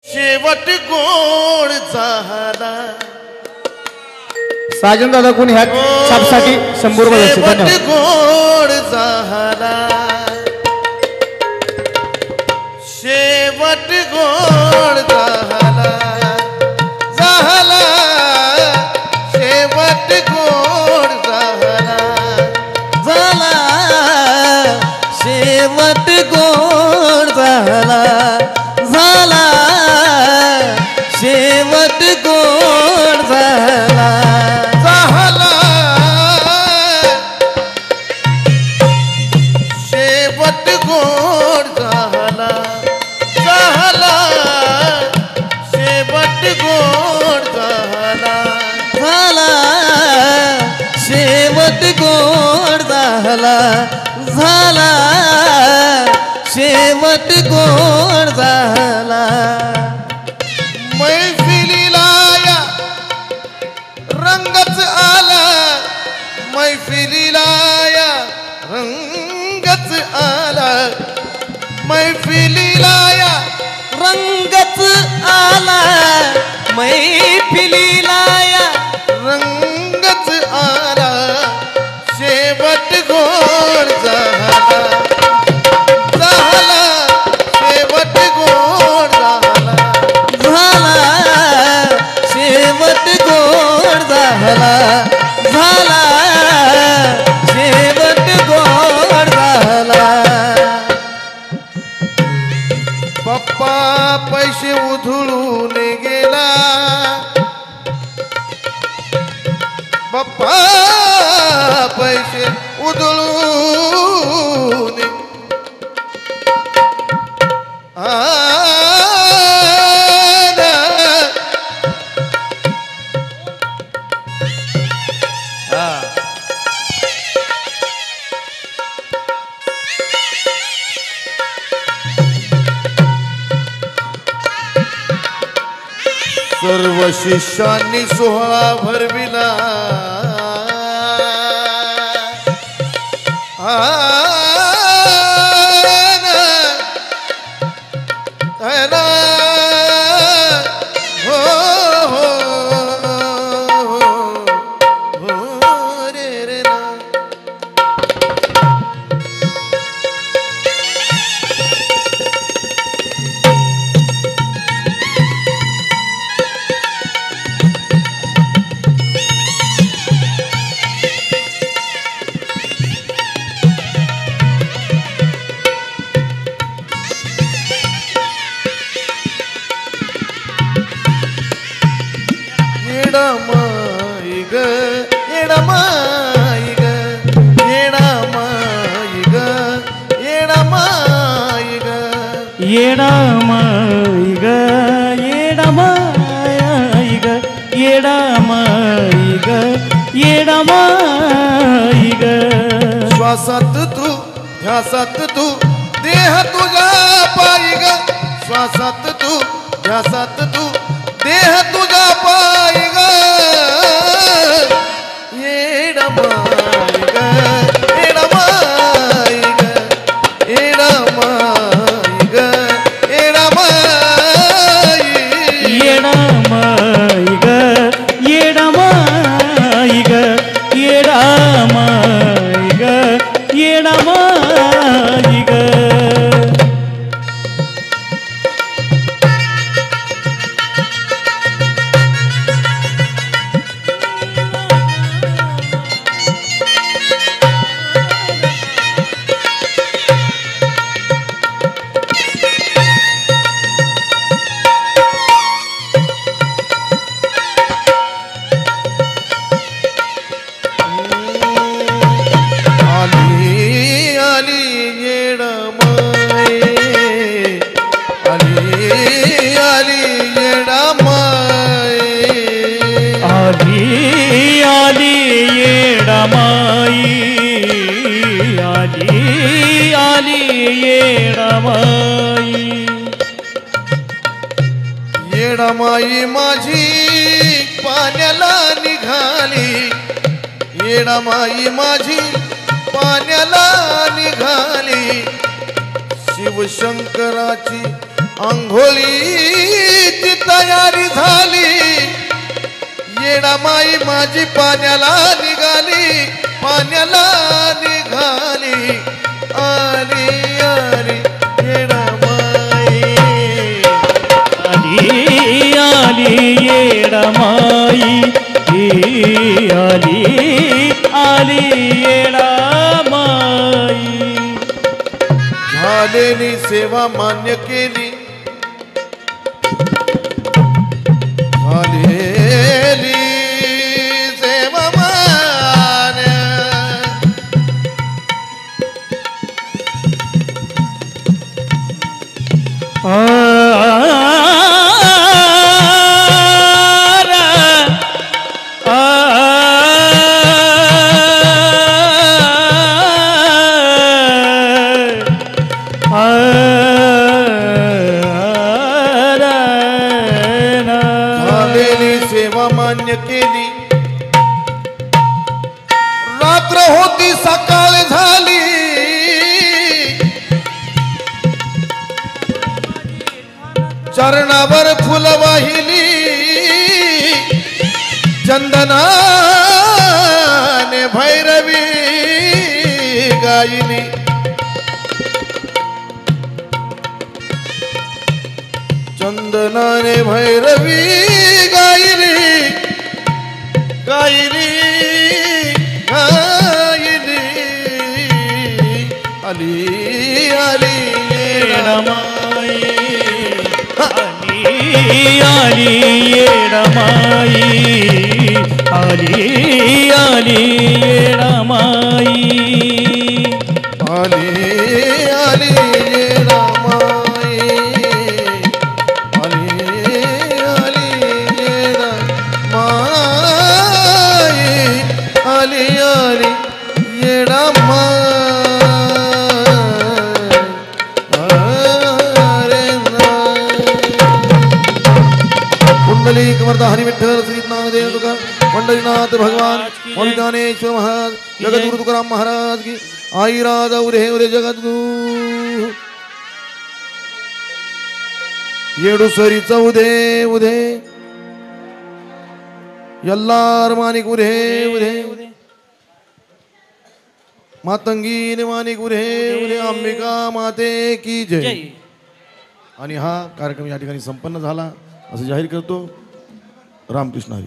शेवट गोड झाला। साजन दादा कोण ह्या छापसाठी 100 रुपये द्यायचे. शेवट गोड झाला, शेवट गोड झाला, झाला शेवट गोड झाला, झाला शेवट गोड झाला, झाला शेवट गोड झाला, झाला शेवट गोड झाला, झाला शेवट गोड झाला, झाला शेवट गोड झाला, झाला शेवट गोड झाला. मैफिलीला या रंगच आला, मैफिलीला या रंगच आला, मैफिलीला या रंगच आला, मैफिलीला या रंगच आला, शेवट गोड झाला, झाला शेवट गोड झाला, झाला शेवट गोड झाला, झाला शेवट गोड झाला. पप्पा पैसे उधळून गेला, पप्पा पैसे उधळून सर्व शिष्यांनी सोहळा भरविला, येडामाई ग येडामाई ग येडामाई ग येडामाई ग येडामाई ग येडामाई ग येडामाई ग येडामाई ग. श्वासात तू ध्यासात तू देह तुझ्या पायी ग, श्वासात तू ध्यासात तू देह तुझ्या पायी ग, येडामाई ग येडामाई ग येडामाई ग येडामाई. येडामाई ग येडामाई ग येडामाई ग येडामाई ग. येडामाई माझी पाण्याला निघाली, येडामाई माझी पाण्याला निघाली, शिवशंकराची आंघोळी तयारी झाली येडामाई माझी पाण्याला निघाली पाण्याला निघाली आली आली येडामाई आली आली येडामाई आली आली येडामाई झालेली सेवा मान्य केली झालेली सेवा मान्य झालेली सेवा मान्य केली रात्र होती सकाळ झाली चरणावर फुल वाहिली चंदनाने भैरवी गायली चंदनाने भैरवी गायली गायली गायली आली आली येडामाई आली येडामाई आली आली येडामाई आली आली येडामाई आली आली येडामाई आली आली येडामाई कुंडली कमरदा हरि विठ्ठल श्री नामदेव तुका पंढरीनाथ भगवान मौली ज्ञानेश्वर महाराज जगद्गुरु तुकाराम महाराज की आई राजा उरे उरे जगद्गुरु येडुसरीचा उदे उदे यल्लार मानिक उरे उरे मातंगी मानिक उरे उरे अंबिका माते की जय आणि हा कार्यक्रम या ठिकाणी संपन्न झाला असं जाहीर करतो रामकृष्ण हरी.